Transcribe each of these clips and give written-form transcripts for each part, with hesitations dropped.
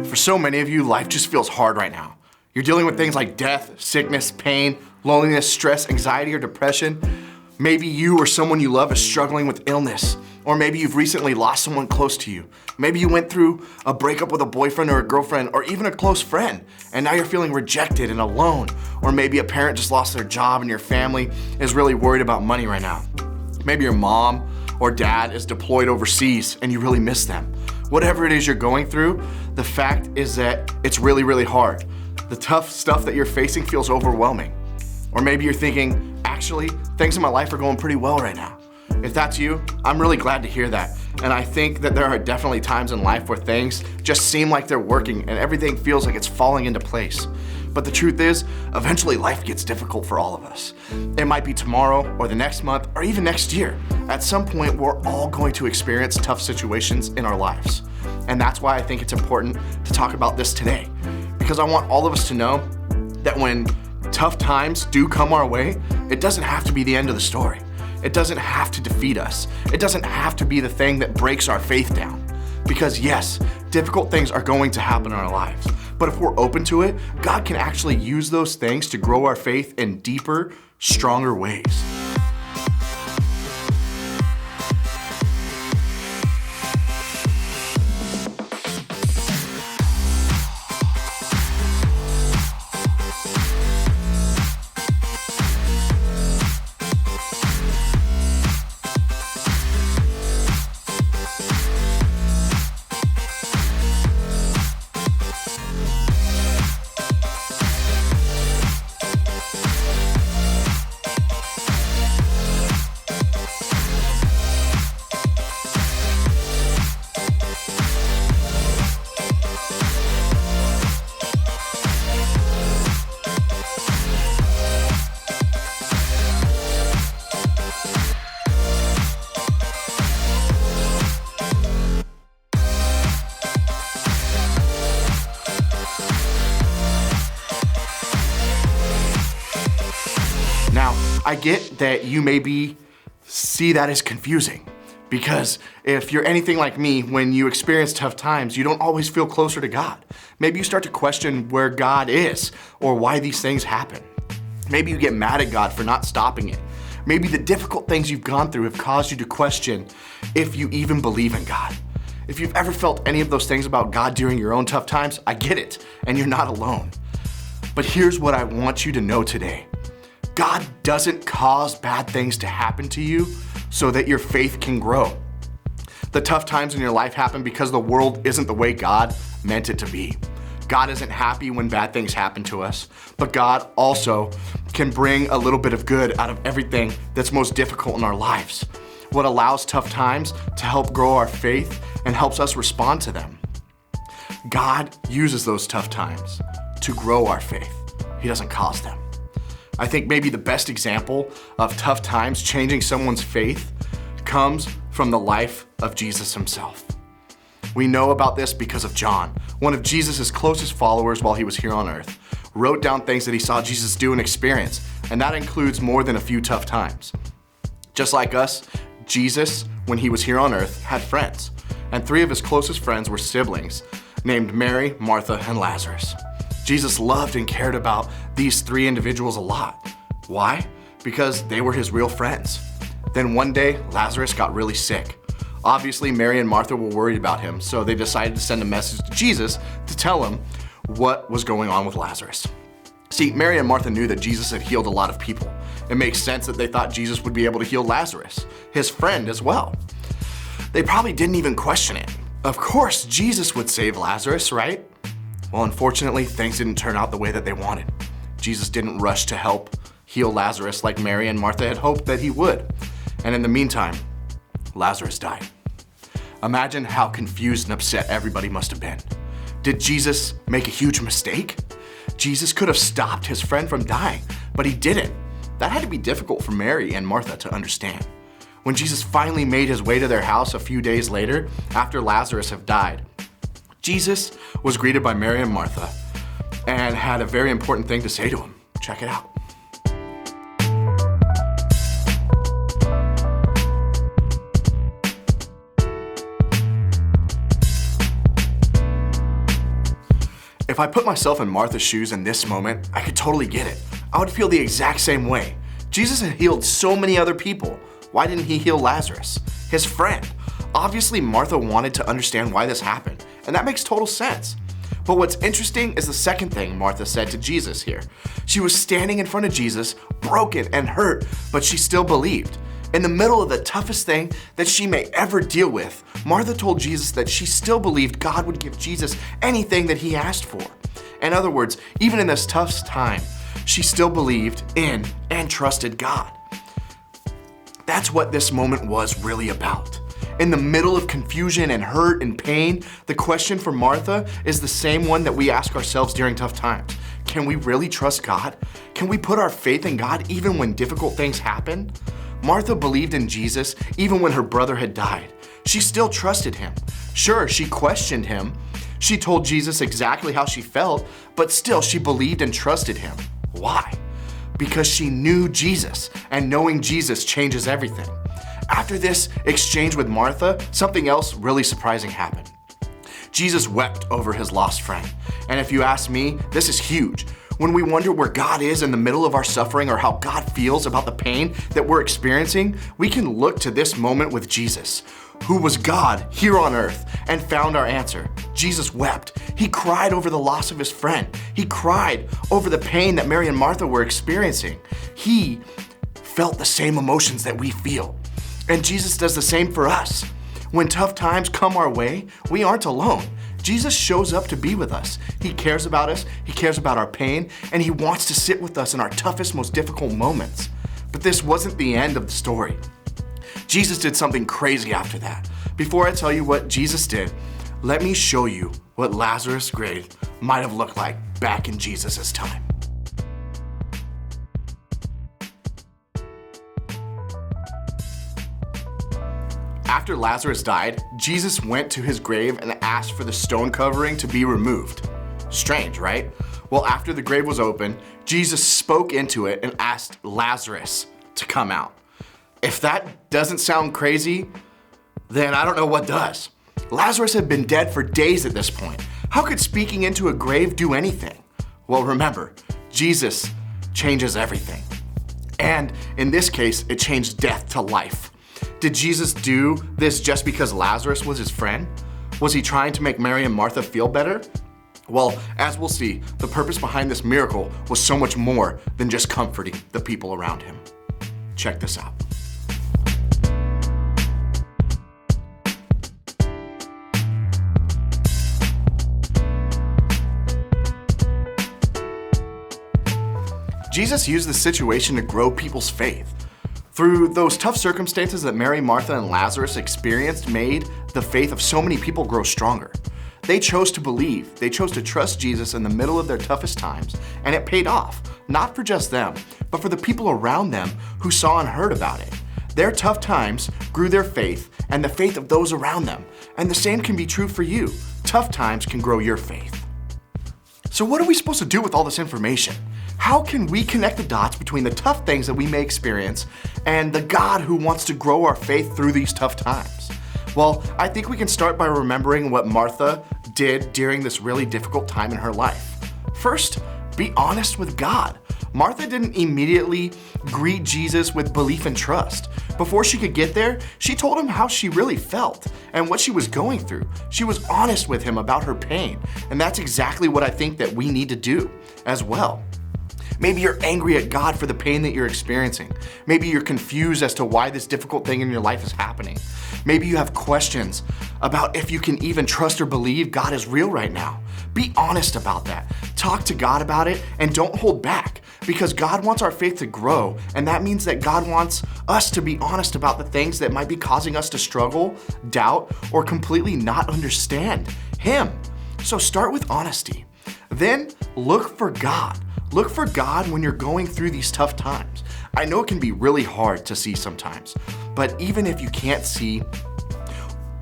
For so many of you, life just feels hard right now. You're dealing with things like death, sickness, pain, loneliness, stress, anxiety, or depression. Maybe you or someone you love is struggling with illness, or maybe you've recently lost someone close to you. Maybe you went through a breakup with a boyfriend or a girlfriend, or even a close friend, and now you're feeling rejected and alone. Or maybe a parent just lost their job and your family is really worried about money right now. Maybe your mom or dad is deployed overseas and you really miss them. Whatever it is you're going through, the fact is that it's really, really hard. The tough stuff that you're facing feels overwhelming. Or maybe you're thinking, actually, things in my life are going pretty well right now. If that's you, I'm really glad to hear that. And I think that there are definitely times in life where things just seem like they're working and everything feels like it's falling into place. But the truth is, eventually life gets difficult for all of us. It might be tomorrow or the next month or even next year. At some point, we're all going to experience tough situations in our lives. And that's why I think it's important to talk about this today. Because I want all of us to know that when tough times do come our way, it doesn't have to be the end of the story. It doesn't have to defeat us. It doesn't have to be the thing that breaks our faith down. Because yes, difficult things are going to happen in our lives. But if we're open to it, God can actually use those things to grow our faith in deeper, stronger ways. Now, I get that you maybe see that as confusing, because if you're anything like me, when you experience tough times, you don't always feel closer to God. Maybe you start to question where God is or why these things happen. Maybe you get mad at God for not stopping it. Maybe the difficult things you've gone through have caused you to question if you even believe in God. If you've ever felt any of those things about God during your own tough times, I get it, and you're not alone. But here's what I want you to know today. God doesn't cause bad things to happen to you so that your faith can grow. The tough times in your life happen because the world isn't the way God meant it to be. God isn't happy when bad things happen to us, but God also can bring a little bit of good out of everything that's most difficult in our lives. What allows tough times to help grow our faith and helps us respond to them. God uses those tough times to grow our faith. He doesn't cause them. I think maybe the best example of tough times changing someone's faith comes from the life of Jesus himself. We know about this because of John, one of Jesus' closest followers while he was here on earth, wrote down things that he saw Jesus do and experience, and that includes more than a few tough times. Just like us, Jesus, when he was here on earth, had friends, and 3 of his closest friends were siblings named Mary, Martha, and Lazarus. Jesus loved and cared about these 3 individuals a lot. Why? Because they were his real friends. Then one day, Lazarus got really sick. Obviously, Mary and Martha were worried about him, so they decided to send a message to Jesus to tell him what was going on with Lazarus. See, Mary and Martha knew that Jesus had healed a lot of people. It makes sense that they thought Jesus would be able to heal Lazarus, his friend as well. They probably didn't even question it. Of course, Jesus would save Lazarus, right? Well, unfortunately, things didn't turn out the way that they wanted. Jesus didn't rush to help heal Lazarus like Mary and Martha had hoped that he would. And in the meantime, Lazarus died. Imagine how confused and upset everybody must have been. Did Jesus make a huge mistake? Jesus could have stopped his friend from dying, but he didn't. That had to be difficult for Mary and Martha to understand. When Jesus finally made his way to their house a few days later, after Lazarus had died, Jesus was greeted by Mary and Martha and had a very important thing to say to him. Check it out. If I put myself in Martha's shoes in this moment, I could totally get it. I would feel the exact same way. Jesus had healed so many other people. Why didn't he heal Lazarus, his friend? Obviously, Martha wanted to understand why this happened, and that makes total sense. But what's interesting is the second thing Martha said to Jesus here. She was standing in front of Jesus, broken and hurt, but she still believed. In the middle of the toughest thing that she may ever deal with, Martha told Jesus that she still believed God would give Jesus anything that he asked for. In other words, even in this tough time, she still believed in and trusted God. That's what this moment was really about. In the middle of confusion and hurt and pain, the question for Martha is the same one that we ask ourselves during tough times. Can we really trust God? Can we put our faith in God even when difficult things happen? Martha believed in Jesus even when her brother had died. She still trusted him. Sure, she questioned him. She told Jesus exactly how she felt, but still she believed and trusted him. Why? Because she knew Jesus, and knowing Jesus changes everything. After this exchange with Martha, something else really surprising happened. Jesus wept over his lost friend. And if you ask me, this is huge. When we wonder where God is in the middle of our suffering or how God feels about the pain that we're experiencing, we can look to this moment with Jesus, who was God here on earth and found our answer. Jesus wept. He cried over the loss of his friend. He cried over the pain that Mary and Martha were experiencing. He felt the same emotions that we feel. And Jesus does the same for us. When tough times come our way, we aren't alone. Jesus shows up to be with us. He cares about us, he cares about our pain, and he wants to sit with us in our toughest, most difficult moments. But this wasn't the end of the story. Jesus did something crazy after that. Before I tell you what Jesus did, let me show you what Lazarus' grave might have looked like back in Jesus' time. After Lazarus died, Jesus went to his grave and asked for the stone covering to be removed. Strange, right? Well, after the grave was open, Jesus spoke into it and asked Lazarus to come out. If that doesn't sound crazy, then I don't know what does. Lazarus had been dead for days at this point. How could speaking into a grave do anything? Well, remember, Jesus changes everything. And in this case, it changed death to life. Did Jesus do this just because Lazarus was his friend? Was he trying to make Mary and Martha feel better? Well, as we'll see, the purpose behind this miracle was so much more than just comforting the people around him. Check this out. Jesus used the situation to grow people's faith. Through those tough circumstances that Mary, Martha, and Lazarus experienced made the faith of so many people grow stronger. They chose to believe, they chose to trust Jesus in the middle of their toughest times, and it paid off, not for just them, but for the people around them who saw and heard about it. Their tough times grew their faith and the faith of those around them, and the same can be true for you. Tough times can grow your faith. So what are we supposed to do with all this information? How can we connect the dots between the tough things that we may experience and the God who wants to grow our faith through these tough times? Well, I think we can start by remembering what Martha did during this really difficult time in her life. First, be honest with God. Martha didn't immediately greet Jesus with belief and trust. Before she could get there, she told him how she really felt and what she was going through. She was honest with him about her pain, and that's exactly what I think that we need to do as well. Maybe you're angry at God for the pain that you're experiencing. Maybe you're confused as to why this difficult thing in your life is happening. Maybe you have questions about if you can even trust or believe God is real right now. Be honest about that. Talk to God about it and don't hold back, because God wants our faith to grow, and that means that God wants us to be honest about the things that might be causing us to struggle, doubt, or completely not understand Him. So start with honesty. Then look for God. Look for God when you're going through these tough times. I know it can be really hard to see sometimes, but even if you can't see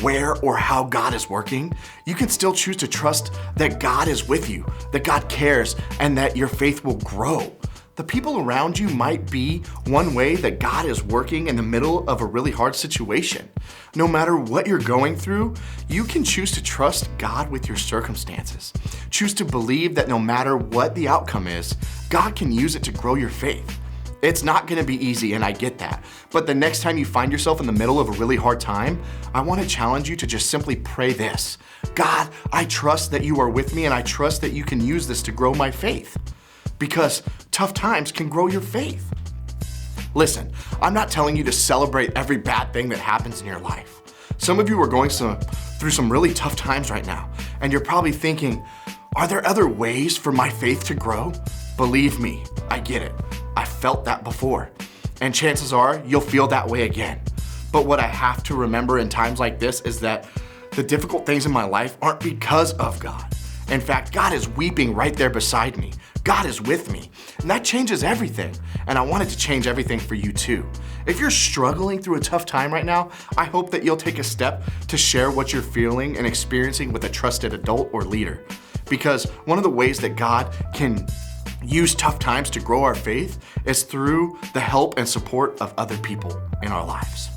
where or how God is working, you can still choose to trust that God is with you, that God cares, and that your faith will grow. The people around you might be one way that God is working in the middle of a really hard situation. No matter what you're going through, you can choose to trust God with your circumstances. Choose to believe that no matter what the outcome is, God can use it to grow your faith. It's not gonna be easy, and I get that. But the next time you find yourself in the middle of a really hard time, I wanna challenge you to just simply pray this: God, I trust that you are with me, and I trust that you can use this to grow my faith. Because tough times can grow your faith. Listen, I'm not telling you to celebrate every bad thing that happens in your life. Some of you are going through some really tough times right now, and you're probably thinking, are there other ways for my faith to grow? Believe me, I get it. I felt that before, and chances are you'll feel that way again. But what I have to remember in times like this is that the difficult things in my life aren't because of God. In fact, God is weeping right there beside me. God is with me, and that changes everything. And I wanted to change everything for you too. If you're struggling through a tough time right now, I hope that you'll take a step to share what you're feeling and experiencing with a trusted adult or leader. Because one of the ways that God can use tough times to grow our faith is through the help and support of other people in our lives.